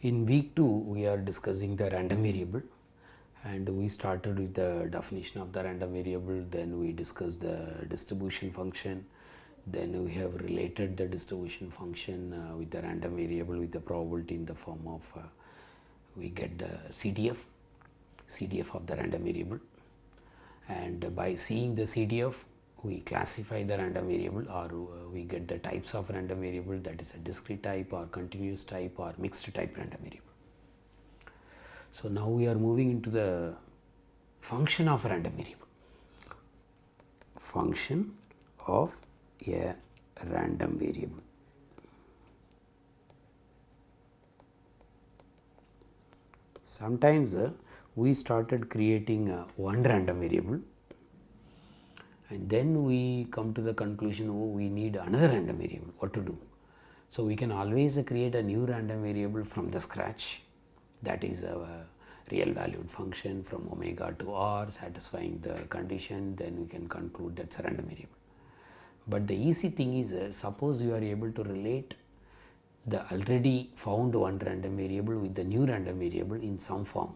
In week 2, we are discussing the random variable, and we started with the definition of the random variable. Then we discussed the distribution function. Then we have related the distribution function with the random variable with the probability in the form of we get the CDF of the random variable, and by seeing the CDF we classify the random variable, or we get the types of random variable, that is a discrete type or continuous type or mixed type random variable. So now we are moving into the function of a random variable. Function of a random variable. Sometimes we started creating one random variable, and then we come to the conclusion, oh, we need another random variable, what to do? So we can always create a new random variable from the scratch, that is a real valued function from omega to r satisfying the condition. Then we can conclude that's a random variable. But the easy thing is, suppose you are able to relate the already found one random variable with the new random variable in some form,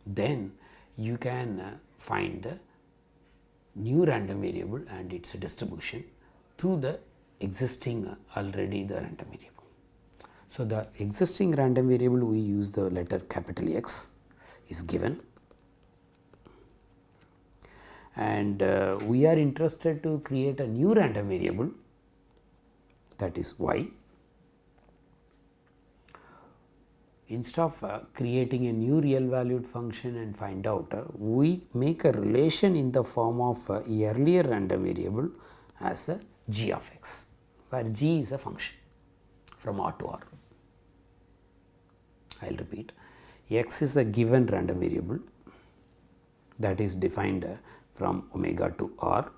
then you can find the new random variable and its distribution through the existing already the random variable. So the existing random variable, we use the letter capital X is given, and we are interested to create a new random variable, that is y. Instead of creating a new real valued function and find out, we make a relation in the form of earlier random variable as a g of x, where g is a function from r to r. I will repeat, x is a given random variable that is defined from omega to r.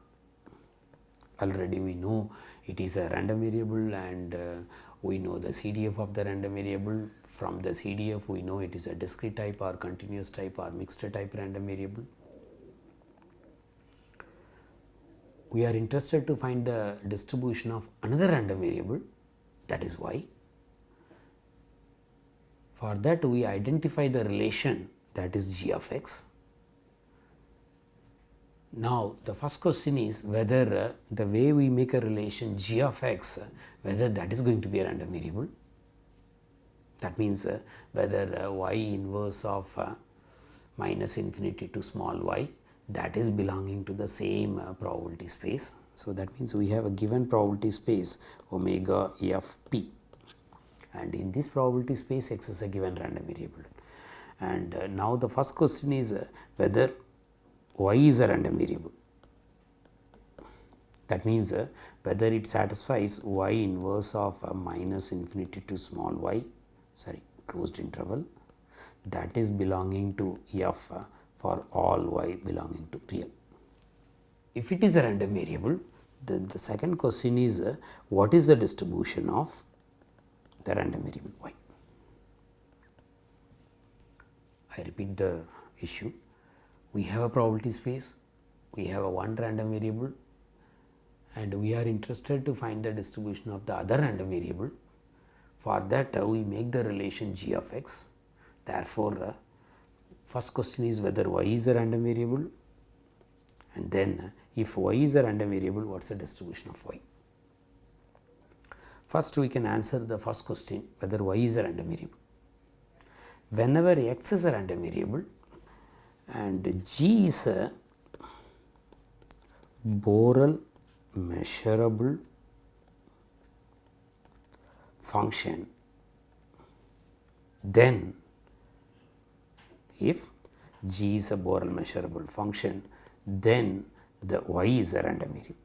Already we know it is a random variable, and we know the CDF of the random variable. From the CDF we know it is a discrete type or continuous type or mixed type random variable. We are interested to find the distribution of another random variable, that is y. For that we identify the relation, that is g of x. Now the first question is whether the way we make a relation g of x, whether that is going to be a random variable. That means whether y inverse of minus infinity to small y, that is belonging to the same probability space. So that means we have a given probability space omega f p, and in this probability space x is a given random variable. And now the first question is whether y is a random variable. That means whether it satisfies y inverse of minus infinity to small y, closed interval, that is belonging to f for all y belonging to real. If it is a random variable, then the second question is what is the distribution of the random variable y. I repeat the issue. We have a probability space, we have a one random variable, and we are interested to find the distribution of the other random variable. For that we make the relation g of x. Therefore first question is whether y is a random variable, and then if y is a random variable, what is the distribution of y. First we can answer the first question, whether y is a random variable. Whenever x is a random variable and g is a Borel measurable function, then if g is a Borel measurable function, then the y is a random variable.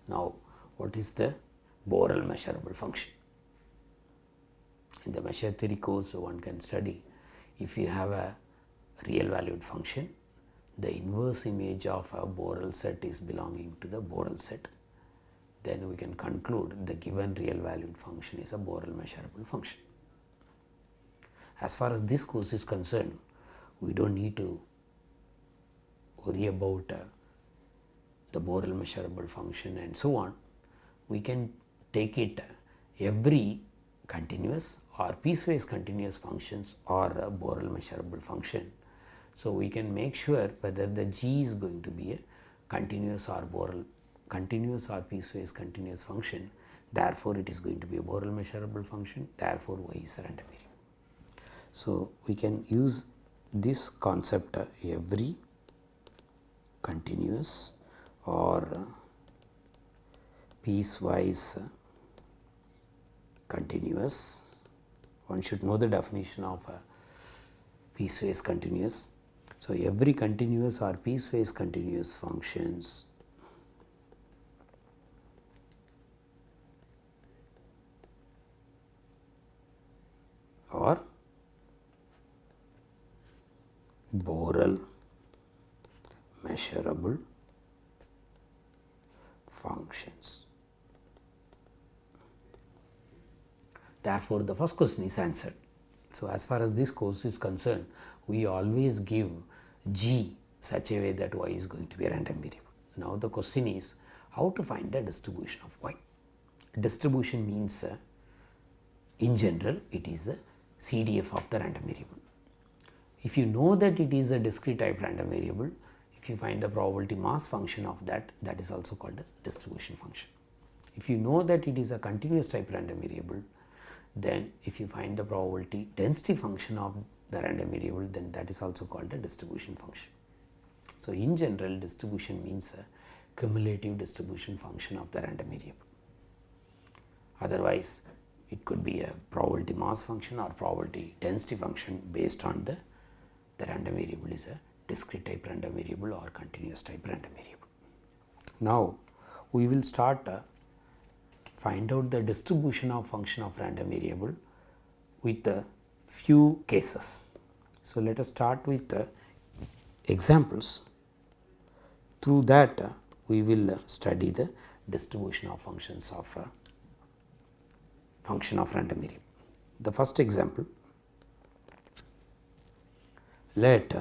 Now what is the Borel measurable function? In the measure theory course one can study, if you have a real valued function, the inverse image of a Borel set is belonging to the Borel set, then we can conclude the given real valued function is a Borel measurable function. As far as this course is concerned, we do not need to worry about the Borel measurable function and so on. We can take it every continuous or piecewise continuous functions or a Borel measurable function. So, we can make sure whether the G is going to be a continuous or piecewise continuous function. Therefore, it is going to be a Borel measurable function. Therefore, y is a random variable. So, we can use this concept every continuous or piecewise continuous. One should know the definition of a piecewise continuous. So, every continuous or piecewise continuous functions or Borel measurable functions. Therefore, the first question is answered. So, as far as this course is concerned, we always give G such a way that y is going to be a random variable. Now, the question is how to find the distribution of y. Distribution means in general it is a CDF of the random variable. If you know that it is a discrete type random variable, if you find the probability mass function of that, that is also called a distribution function. If you know that it is a continuous type random variable, then if you find the probability density function of the random variable, then that is also called a distribution function. So, in general, distribution means a cumulative distribution function of the random variable. Otherwise, it could be a probability mass function or probability density function based on the random variable is a discrete type random variable or continuous type random variable. Now, we will start find out the distribution of function of random variable with a few cases. So, let us start with examples. Through that we will study the distribution of functions of function of random variable. The first example, let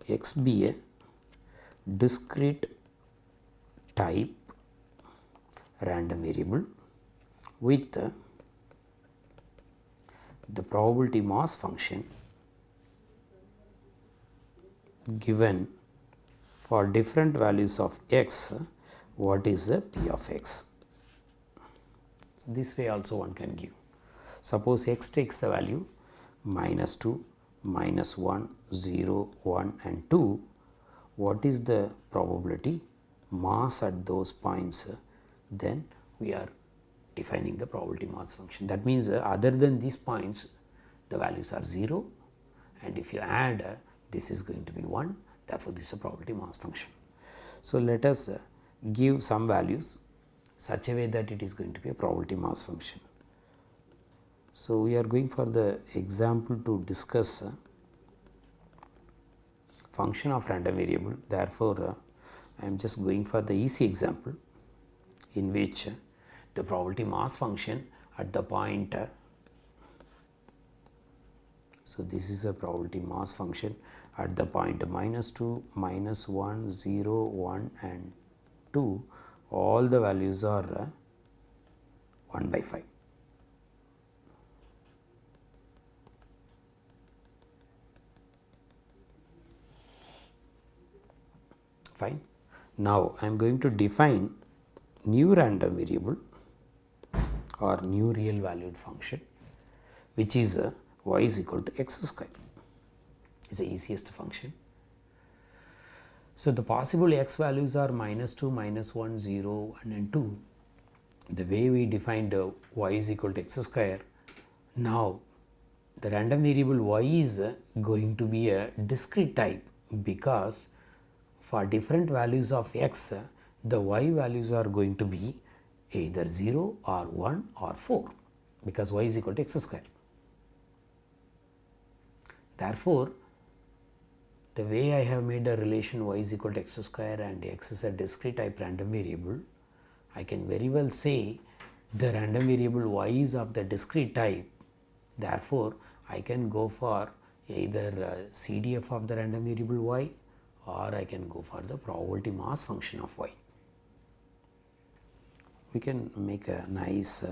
x be a discrete type random variable with the probability mass function given for different values of x, what is the p of x. So, this way also one can give. Suppose x takes the value -2, -1, 0, 1 and 2, what is the probability mass at those points, then we are defining the probability mass function. That means other than these points the values are 0, and if you add this is going to be 1, therefore, this is a probability mass function. So, let us give some values such a way that it is going to be a probability mass function. So, we are going for the example to discuss function of random variable. Therefore, I am just going for the easy example in which the probability mass function at the point, so this is a probability mass function at the point -2, -1, 0, 1 and 2, all the values are 1/5. Fine. Now, I am going to define new random variable or new real valued function, which is y is equal to x square. It is the easiest function. So, the possible x values are -2, -1, 0, 1 and 2. The way we defined y is equal to x square, now the random variable y is going to be a discrete type, because for different values of x, the y values are going to be either 0 or 1 or 4, because y is equal to x square. Therefore, the way I have made a relation y is equal to x square and x is a discrete type random variable, I can very well say the random variable y is of the discrete type. Therefore, I can go for either CDF of the random variable y, or I can go for the probability mass function of y. We can make a nice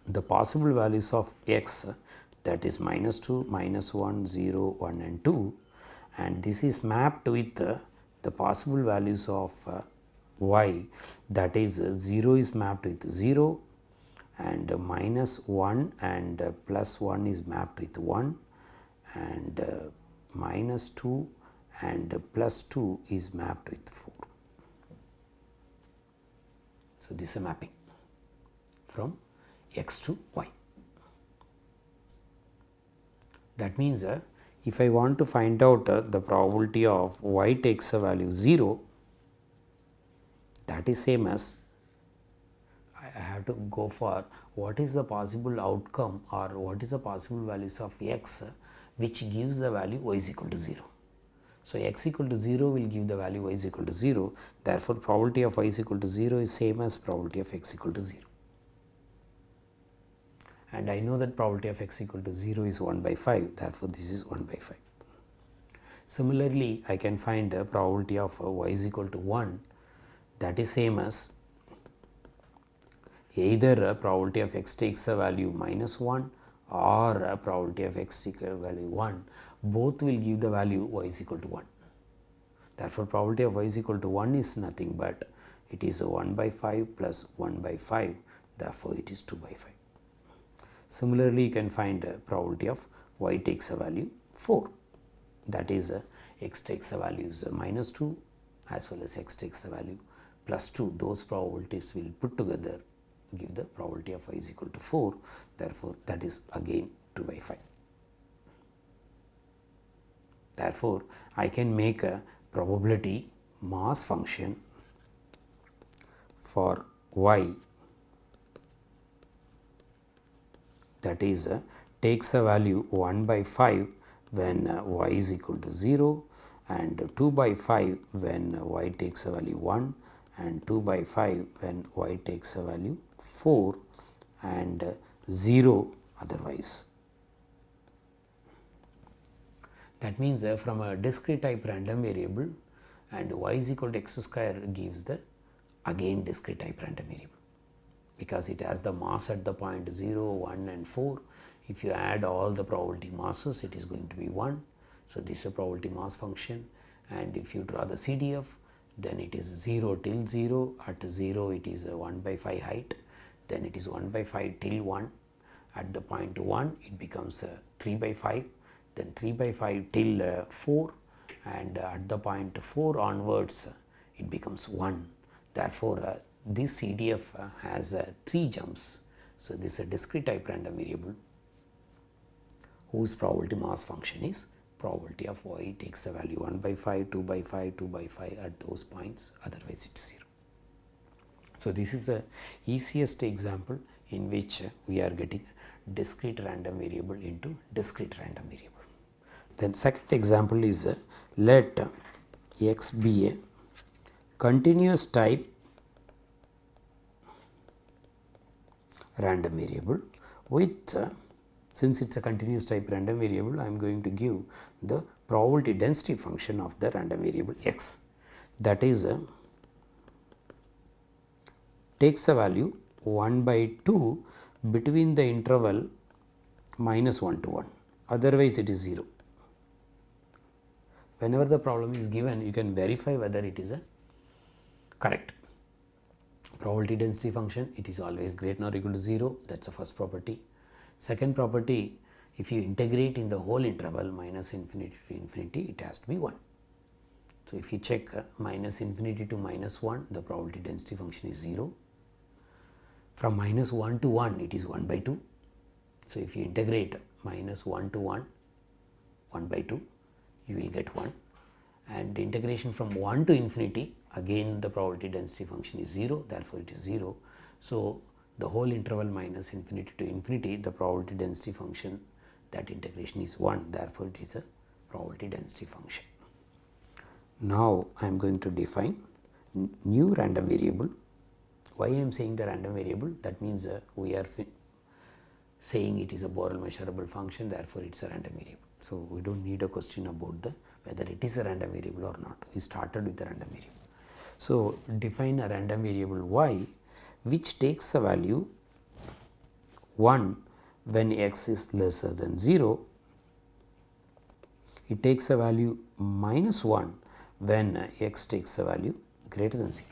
the possible values of x, that is -2, -1, 0, 1 and 2, and this is mapped with the possible values of y, that is 0 is mapped with 0 and -1 and +1 is mapped with 1 and -2 and +2 is mapped with 4. So, this is a mapping from x to y. That means if I want to find out the probability of y takes a value 0, that is same as I have to go for what is the possible outcome or what is the possible values of x which gives the value y is equal to 0. So, x equal to 0 will give the value y is equal to 0, therefore, probability of y is equal to 0 is same as probability of x equal to 0. And I know that probability of x equal to 0 is 1 by 5, therefore, this is 1 by 5. Similarly, I can find the probability of y is equal to 1, that is same as either a probability of x takes a value -1 or a probability of x takes a value 1, both will give the value y is equal to 1. Therefore, probability of y is equal to 1 is nothing but it is 1 by 5 plus 1 by 5, therefore, it is 2 by 5. Similarly, you can find the probability of y takes a value 4, that is x takes a value -2 as well as x takes a value +2, those probabilities will put together give the probability of y is equal to 4, therefore, that is again 2 by 5. Therefore, I can make a probability mass function for y, that is takes a value 1 by 5 when y is equal to 0 and 2 by 5 when y takes a value 1 and 2 by 5 when y takes a value 4 and 0 otherwise. That means from a discrete type random variable and y is equal to x square gives the again discrete type random variable, because it has the mass at the point 0, 1 and 4. If you add all the probability masses, it is going to be 1. So, this is a probability mass function, and if you draw the CDF, then it is 0 till 0, at 0 it is a 1 by 5 height, then it is 1 by 5 till 1, at the point 1 it becomes 3 by 5, then 3 by 5 till 4, and at the point 4 onwards it becomes 1. Therefore, this CDF has 3 jumps. So, this is a discrete type random variable whose probability mass function is probability of y takes a value 1 by 5, 2 by 5, 2 by 5 at those points, otherwise it is 0. So, this is the easiest example in which we are getting discrete random variable into discrete random variable. Then second example is let x be a continuous type random variable with since it is a continuous type random variable, I am going to give the probability density function of the random variable x, that is takes a value 1 by 2 between the interval -1 to 1, otherwise it is 0. Whenever the problem is given, you can verify whether it is a correct. Probability density function, it is always greater or equal to 0, that is the first property. Second property, if you integrate in the whole interval -infinity to infinity, it has to be 1. So, if you check -infinity to -1, the probability density function is 0. From -1 to 1, it is 1 by 2. So, if you integrate -1 to 1, 1 by 2, you will get 1, and integration from 1 to infinity, again the probability density function is 0, therefore, it is 0. So, the whole interval -infinity to infinity, the probability density function, that integration is 1, therefore, it is a probability density function. Now, I am going to define new random variable. Why I am saying the random variable? That means we are saying it is a Borel measurable function, therefore, it is a random variable. So, we do not need a question about the whether it is a random variable or not. We started with the random variable. So, define a random variable y which takes the value 1 when x is lesser than 0, it takes a value minus 1 when x takes a value greater than 0.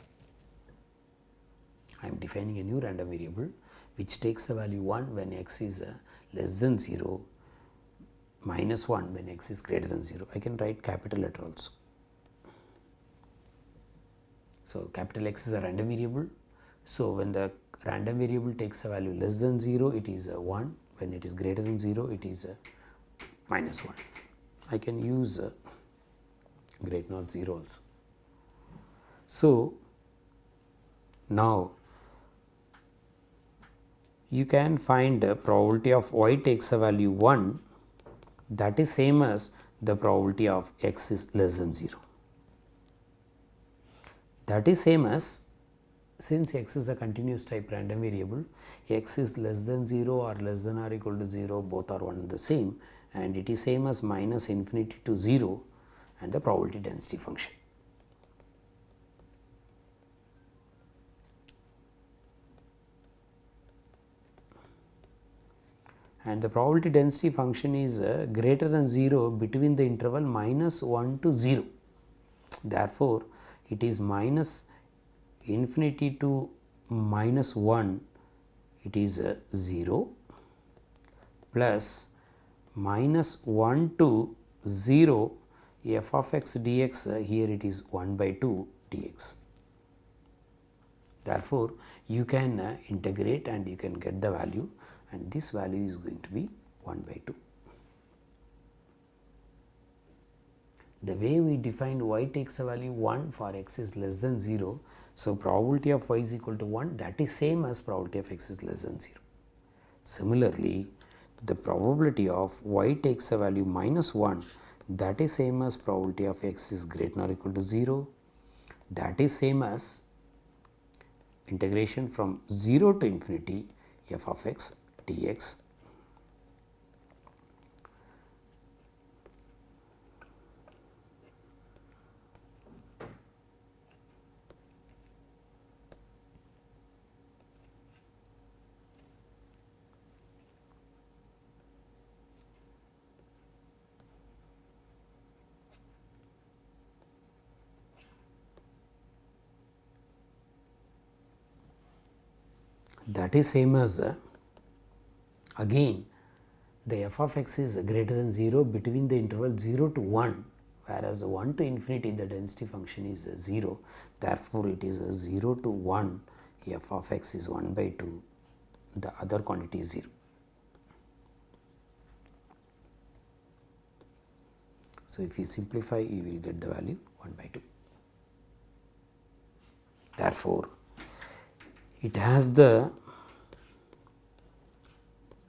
I am defining a new random variable which takes a value 1 when x is less than 0, minus 1 when x is greater than 0. I can write capital letter also. So, capital X is a random variable. So, when the random variable takes a value less than 0, it is 1. When it is greater than 0, it is minus 1. I can use greater not 0 also. So, now you can find the probability of y takes a value 1, that is same as the probability of x is less than 0. That is same as, since x is a continuous type random variable, x is less than 0 or less than or equal to 0, both are one and the same, and it is same as minus infinity to 0 and the probability density function. And the probability density function is greater than 0 between the interval minus 1 to 0. Therefore, it is minus infinity to minus 1, it is 0, plus minus 1 to 0 f of x dx, here it is 1 by 2 dx. Therefore, you can integrate and you can get the value, and this value is going to be 1 by 2. The way we defined y takes a value 1 for x is less than 0. So, probability of y is equal to 1, that is same as probability of x is less than 0. Similarly, the probability of y takes a value minus 1, that is same as probability of x is greater than or equal to 0, that is same as integration from 0 to infinity f of x dx. That is same as again the f of x is greater than 0 between the interval 0 to 1, whereas 1 to infinity the density function is 0. Therefore, it is 0 to 1 f of x is 1 by 2, the other quantity is 0. So, if you simplify, you will get the value 1 by 2. Therefore, it has the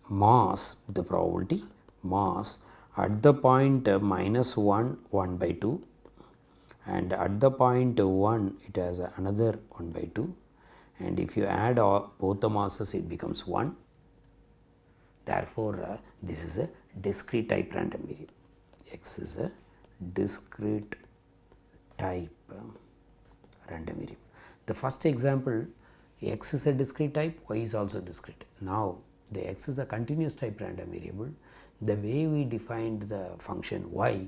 mass, the probability mass at the point minus 1, 1 by 2, and at the point 1 it has another 1 by 2, and if you add both the masses it becomes 1. Therefore, this is a discrete type random variable. X is a discrete type random variable. The first example, x is a discrete type, y is also discrete. Now, the x is a continuous type random variable. The way we defined the function y,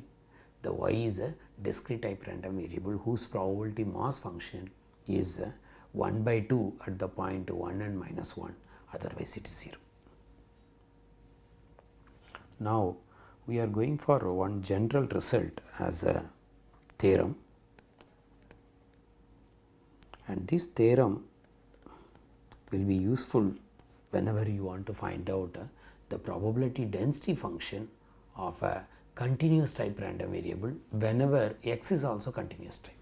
the y is a discrete type random variable whose probability mass function is 1 by 2 at the point 1 and minus 1, otherwise it is 0. Now, we are going for one general result as a theorem, and this theorem will be useful whenever you want to find out the probability density function of a continuous type random variable whenever x is also continuous type.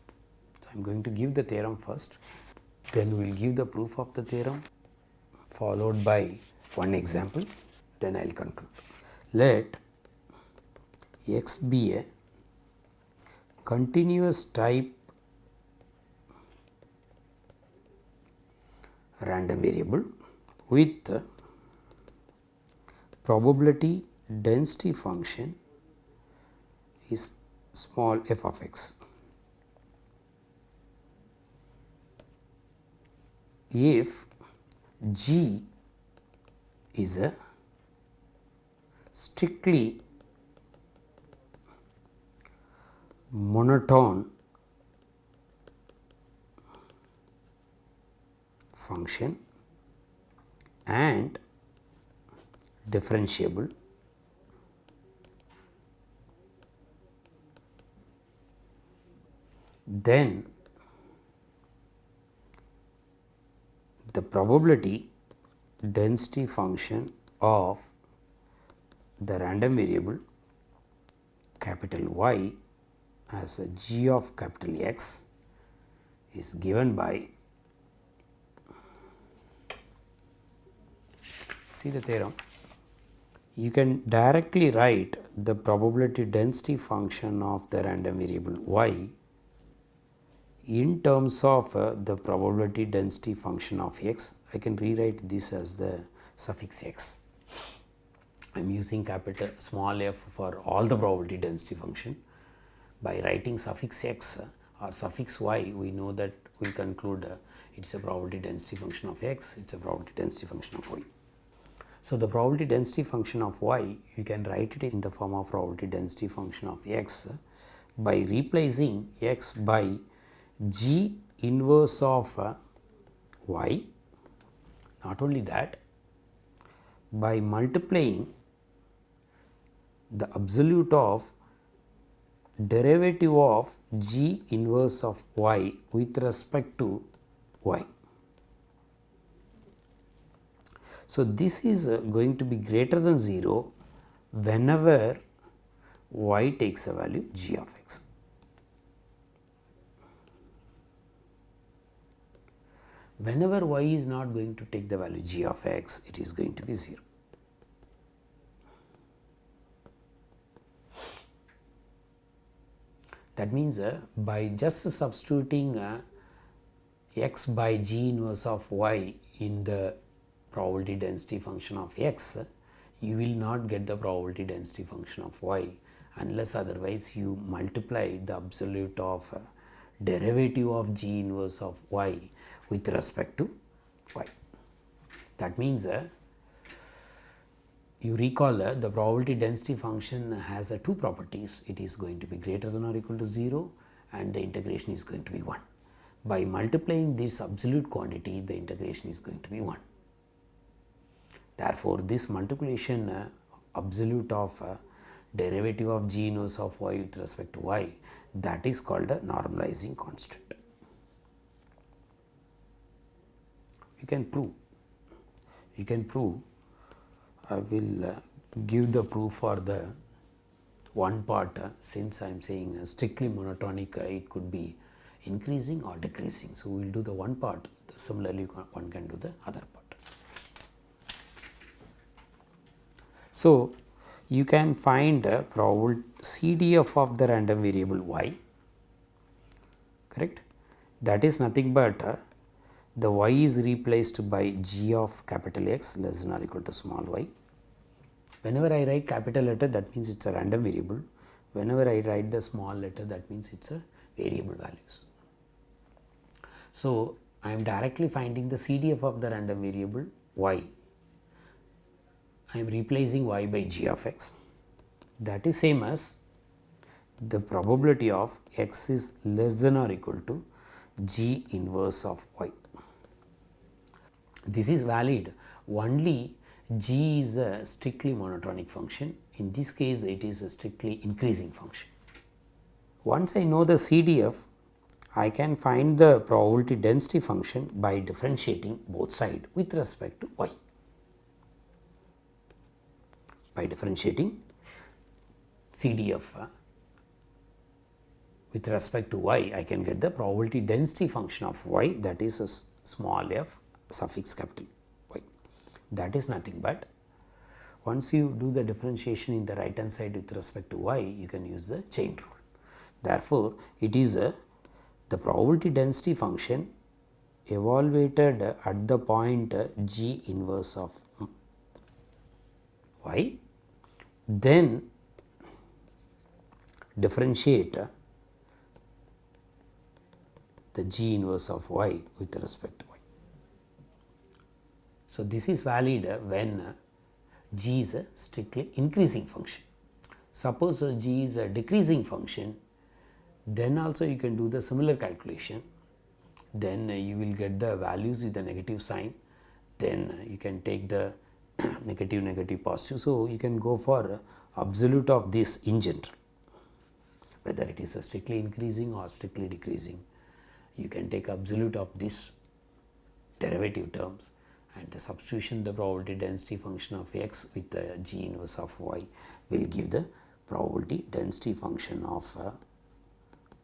So, I am going to give the theorem first, then we will give the proof of the theorem followed by one example, then I will conclude. Let x be a continuous type random variable with probability density function is small f of x. If G is a strictly monotone function and differentiable then the probability density function of the random variable capital Y as a g of capital X is given by, see the theorem, you can directly write the probability density function of the random variable Y in terms of the probability density function of X. I can rewrite this as the suffix X. I am using capital small f for all the probability density function. By writing suffix x or suffix y, we know that we conclude it is a probability density function of x, it is a probability density function of y. So, the probability density function of y, you can write it in the form of probability density function of x by replacing x by g inverse of y. Not only that, by multiplying the absolute of derivative of g inverse of y with respect to y. So, this is going to be greater than 0 whenever y takes a value g of x. Whenever y is not going to take the value g of x, it is going to be 0. That means by just substituting x by g inverse of y in the probability density function of x, you will not get the probability density function of y unless otherwise you multiply the absolute of derivative of g inverse of y with respect to y. That means you recall the probability density function has two properties. It is going to be greater than or equal to 0 and the integration is going to be 1. By multiplying this absolute quantity, the integration is going to be 1. Therefore, this multiplication absolute of derivative of g inverse of y with respect to y, that is called a normalizing constant. You can prove, I will give the proof for the one part since I am saying strictly monotonic, it could be increasing or decreasing. So, we will do the one part, similarly one can do the other part. So, you can find probable CDF of the random variable y, correct. That is nothing but the y is replaced by g of capital X less than or equal to small y. Whenever I write capital letter, that means it is a random variable. Whenever I write the small letter, that means it is a variable values. So, I am directly finding the CDF of the random variable y. I am replacing y by g of x. That is same as the probability of x is less than or equal to g inverse of y. This is valid only g is a strictly monotonic function. In this case, it is a strictly increasing function. Once I know the CDF, I can find the probability density function by differentiating both sides with respect to y. By differentiating CDF with respect to y, I can get the probability density function of y, that is a small f suffix capital Y. That is nothing but once you do the differentiation in the right hand side with respect to y, you can use the chain rule. Therefore, it is the probability density function evaluated at the point g inverse of y, then differentiate the g inverse of y with respect to y. So, this is valid when g is a strictly increasing function. Suppose g is a decreasing function, then also you can do the similar calculation, then you will get the values with the negative sign, then you can take the negative negative positive. So, you can go for absolute of this in general, whether it is a strictly increasing or strictly decreasing. You can take absolute of this derivative terms and the substitution the probability density function of x with the g inverse of y will give the probability density function of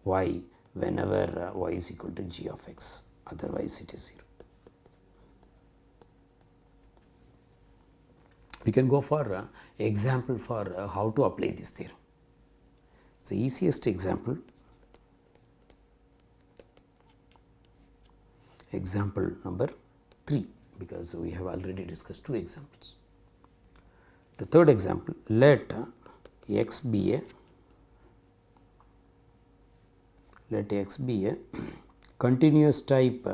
y whenever y is equal to g of x, otherwise it is 0. We can go for example for how to apply this theorem. So, easiest example, example number 3, because we have already discussed 2 examples. The third example, let x be a continuous type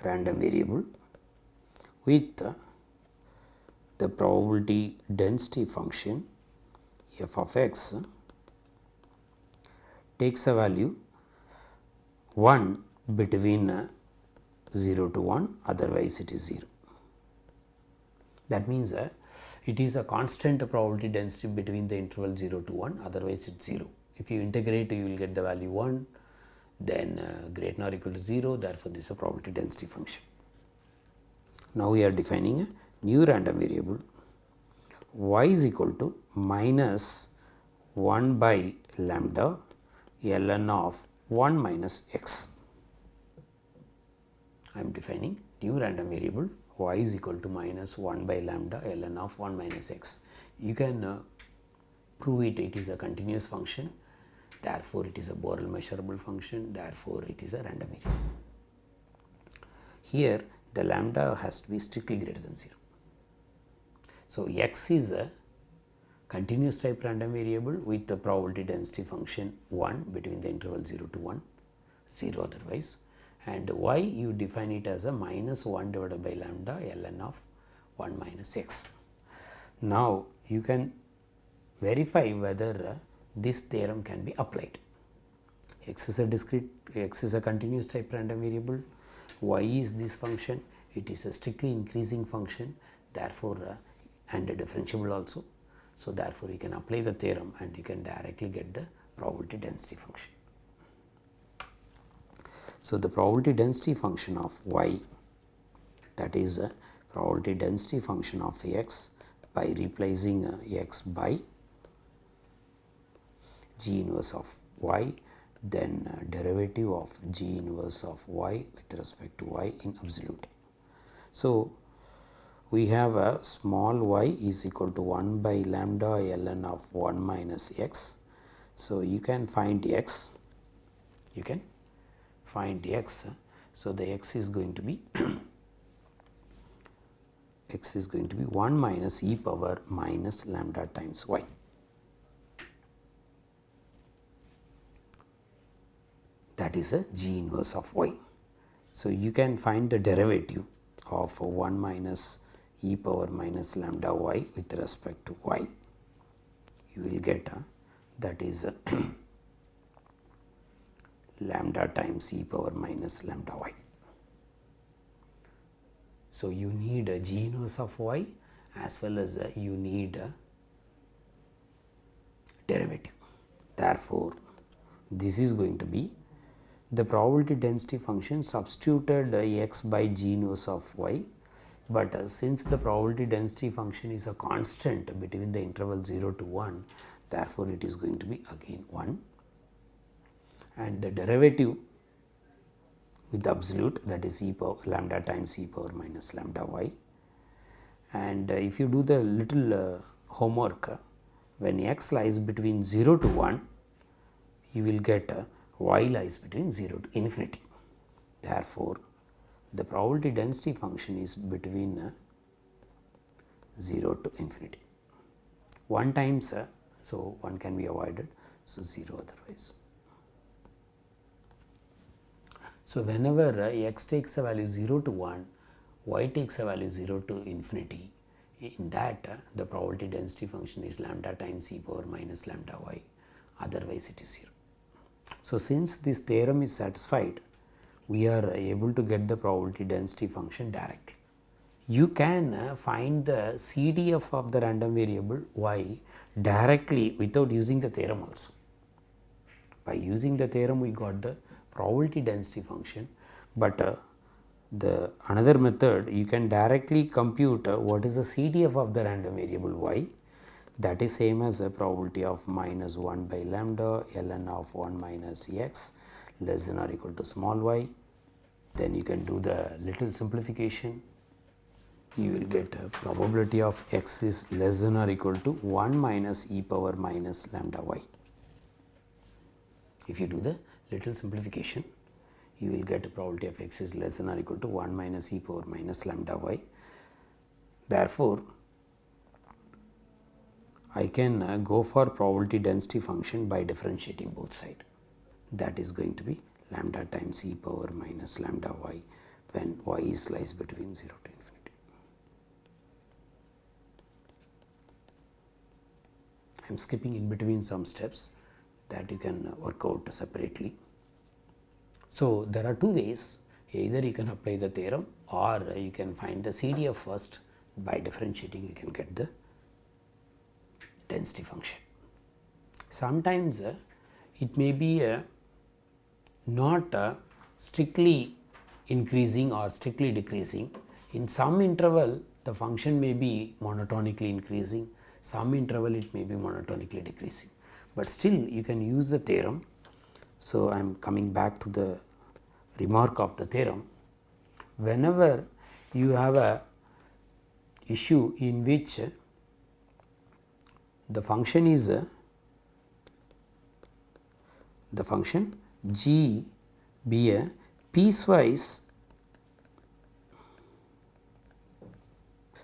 random variable with the probability density function f of x takes a value 1 between 0 to 1, otherwise it is 0. That means it is a constant probability density between the interval 0 to 1, otherwise it is 0. If you integrate, you will get the value 1, then greater than or equal to 0, therefore, this is a probability density function. Now, we are defining a new random variable y is equal to minus 1 by lambda ln of 1 minus x. I am defining new random variable y is equal to minus 1 by lambda ln of 1 minus x. You can prove it is a continuous function, therefore, it is a Borel measurable function, therefore, it is a random variable. Here the lambda has to be strictly greater than 0. So, x is a continuous type random variable with the probability density function 1 between the interval 0 to 1, 0 otherwise, and y you define it as a minus 1 divided by lambda ln of 1 minus x. Now, you can verify whether this theorem can be applied. X is a discrete, x is a continuous type random variable, y is this function, it is a strictly increasing function, therefore, and differentiable also. So, therefore, you can apply the theorem and you can directly get the probability density function. So, the probability density function of y, that is a probability density function of x by replacing x by g inverse of y, then derivative of g inverse of y with respect to y in absolute. So, we have a small y is equal to 1 by lambda ln of 1 minus x. So, you can find x, So, the x is going to be 1 minus e power minus lambda times y. That is a g inverse of y. So, you can find the derivative of 1 minus e power minus lambda y with respect to y. You will get that is lambda times e power minus lambda y. So, you need a g inverse of y as well as you need a derivative. Therefore, this is going to be the probability density function substituted x by g inverse of y, but since the probability density function is a constant between the interval 0 to 1, therefore, it is going to be again 1, and the derivative with the absolute, that is e power lambda times e power minus lambda y. And if you do the little homework, when x lies between 0 to 1, you will get y lies between 0 to infinity. Therefore, the probability density function is between 0 to infinity. 1 times, so 1 can be avoided, so 0 otherwise. So, whenever x takes a value 0 to 1, y takes a value 0 to infinity, in that the probability density function is lambda times e power minus lambda y, otherwise it is 0. So, since this theorem is satisfied, we are able to get the probability density function directly. You can find the CDF of the random variable y directly without using the theorem also. By using the theorem, we got the probability density function, but the another method, you can directly compute what is the CDF of the random variable y. That is same as a probability of minus 1 by lambda ln of 1 minus x less than or equal to small y. Then you can do the little simplification. You will get a probability of x is less than or equal to 1 minus e power minus lambda y. If you do the little simplification, you will get a probability of x is less than or equal to 1 minus e power minus lambda y. Therefore, I can go for probability density function by differentiating both sides. That is going to be lambda times e power minus lambda y when y is lies between 0 to infinity. I am skipping in between some steps that you can work out separately. So, there are two ways, either you can apply the theorem or you can find the CDF first. By differentiating, you can get the density function. Sometimes it may be not strictly increasing or strictly decreasing. In some interval, the function may be monotonically increasing, some interval it may be monotonically decreasing, but still you can use the theorem. So, I am coming back to the remark of the theorem. Whenever you have a issue in which the function is the function g be a piecewise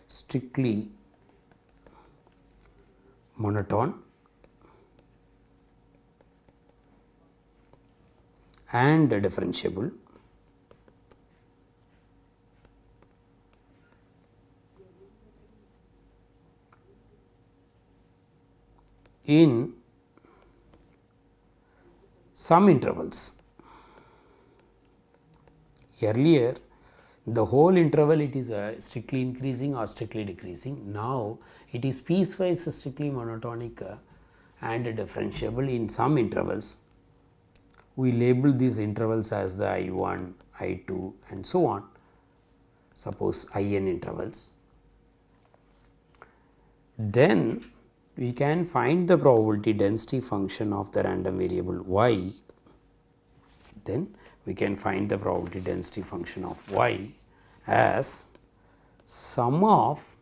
strictly monotone and differentiable, in some intervals. Earlier, the whole interval it is strictly increasing or strictly decreasing. Now, it is piecewise strictly monotonic and differentiable in some intervals. We label these intervals as the I1, I2 and so on, suppose IN intervals. Then we can find the probability density function of the random variable y. Then we can find the probability density function of y as sum of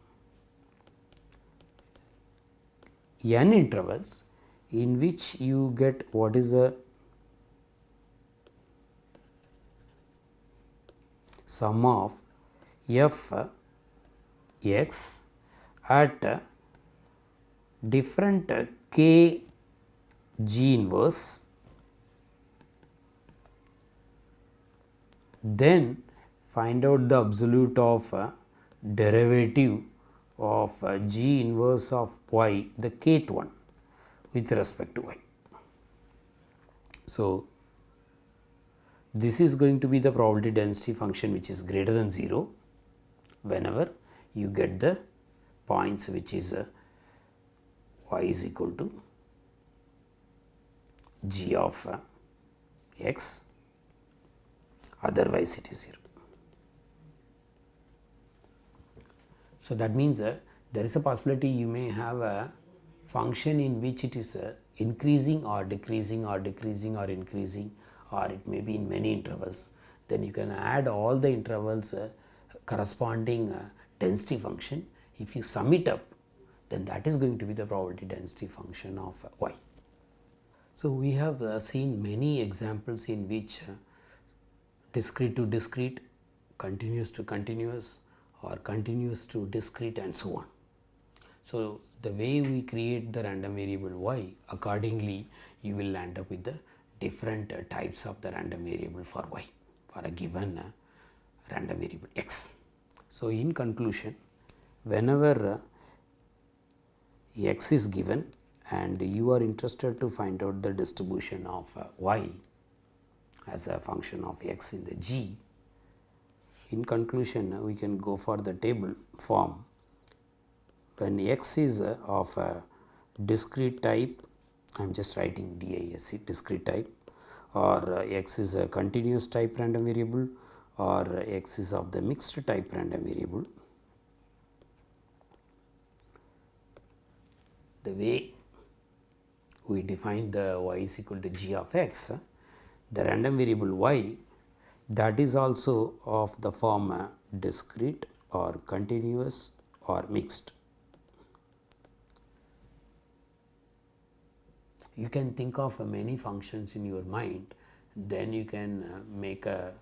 n intervals in which you get what is the sum of f x at different k g inverse, then find out the absolute of derivative of g inverse of y, the kth one with respect to y. So, this is going to be the probability density function which is greater than 0 whenever you get the points which is y is equal to g of x, otherwise it is 0. So, that means there is a possibility you may have a function in which it is increasing or decreasing or decreasing or increasing, or it may be in many intervals. Then you can add all the intervals corresponding density function. If you sum it up, then that is going to be the probability density function of y. So, we have seen many examples in which discrete to discrete, continuous to continuous, or continuous to discrete and so on. So, the way we create the random variable y, accordingly you will end up with the different types of the random variable for y. for a given random variable x. So, in conclusion, whenever x is given and you are interested to find out the distribution of y as a function of x in the G, in conclusion we can go for the table form. When x is of a discrete type, I am just writing DISC, discrete type, or x is a continuous type random variable, or x is of the mixed type random variable. The way we define the y is equal to g of x, the random variable y, that is also of the form discrete or continuous or mixed. You can think of many functions in your mind, then you can make a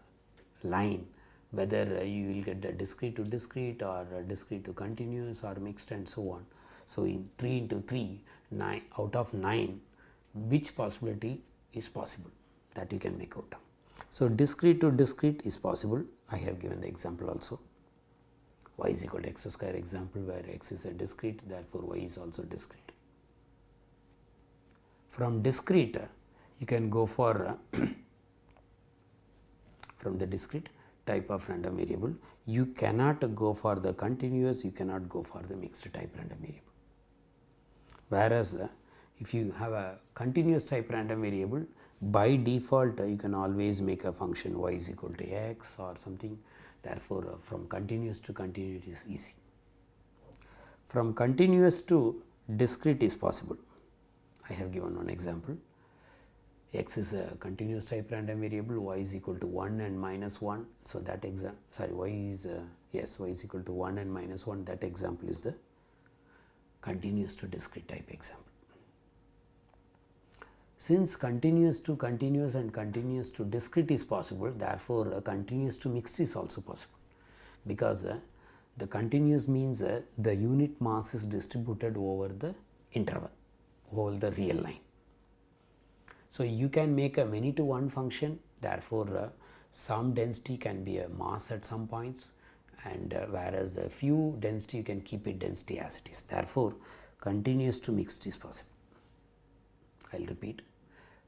line whether you will get the discrete to discrete or discrete to continuous or mixed and so on. So, in 3 into 3, 9 out of 9, which possibility is possible, that you can make out. So, discrete to discrete is possible. I have given the example also, y is equal to x square example, where x is a discrete, therefore, y is also discrete. From discrete you can go for from the discrete type of random variable, you cannot go for the continuous, you cannot go for the mixed type random variable. Whereas if you have a continuous type random variable, by default you can always make a function y is equal to x or something. Therefore, from continuous to continuous is easy. From continuous to discrete is possible. I have given one example. X is a continuous type random variable, y is equal to 1 and minus 1. So, that y is equal to 1 and minus 1, that example is the continuous to discrete type example. Since continuous to continuous and continuous to discrete is possible, therefore, continuous to mixed is also possible, because the continuous means the unit mass is distributed over the interval, over the real line. So, you can make a many to one function, therefore, some density can be a mass at some points, and whereas a few density you can keep it density as it is. Therefore, continuous to mixed is possible. I will repeat,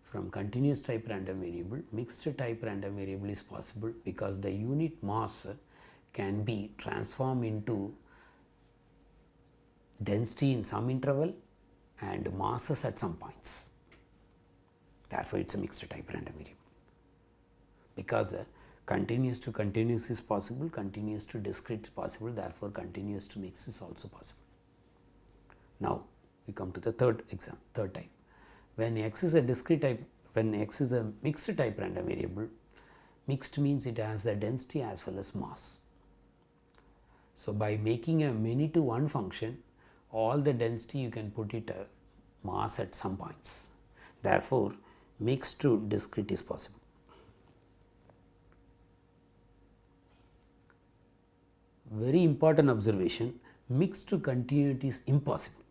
from continuous type random variable, mixed type random variable is possible, because the unit mass can be transformed into density in some interval and masses at some points. Therefore, it is a mixed type random variable, because continuous to continuous is possible, continuous to discrete is possible, therefore, continuous to mixed is also possible. Now, we come to the third type. When x is a discrete type, when x is a mixed type random variable, mixed means it has a density as well as mass. So, by making a many to one function, all the density you can put it mass at some points. Therefore, mixed to discrete is possible. Very important observation, mixed to continuity is impossible.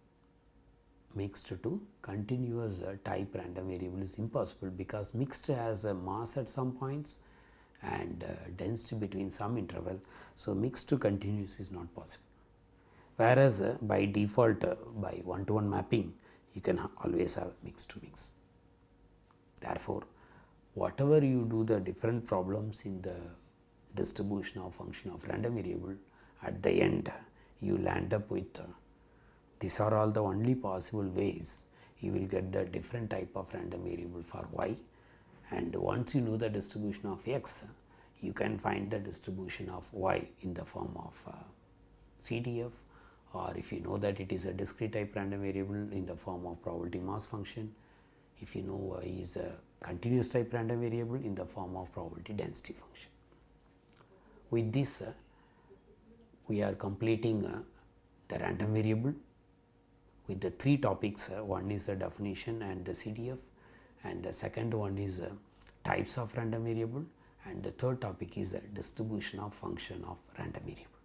Mixed to continuous type random variable is impossible, because mixed has a mass at some points and density between some interval. So, mixed to continuous is not possible. Whereas by default by one to one mapping, you can always have mixed to mix. Therefore, whatever you do the different problems in the distribution of function of random variable, at the end you will end up with these are all the only possible ways you will get the different type of random variable for y, and once you know the distribution of x, you can find the distribution of y in the form of CDF, or if you know that it is a discrete type random variable, in the form of probability mass function. If you know y is a continuous type random variable, in the form of probability density function. With this, we are completing the random variable with the three topics. One is the definition and the CDF, and the second one is types of random variable, and the third topic is distribution of function of random variable.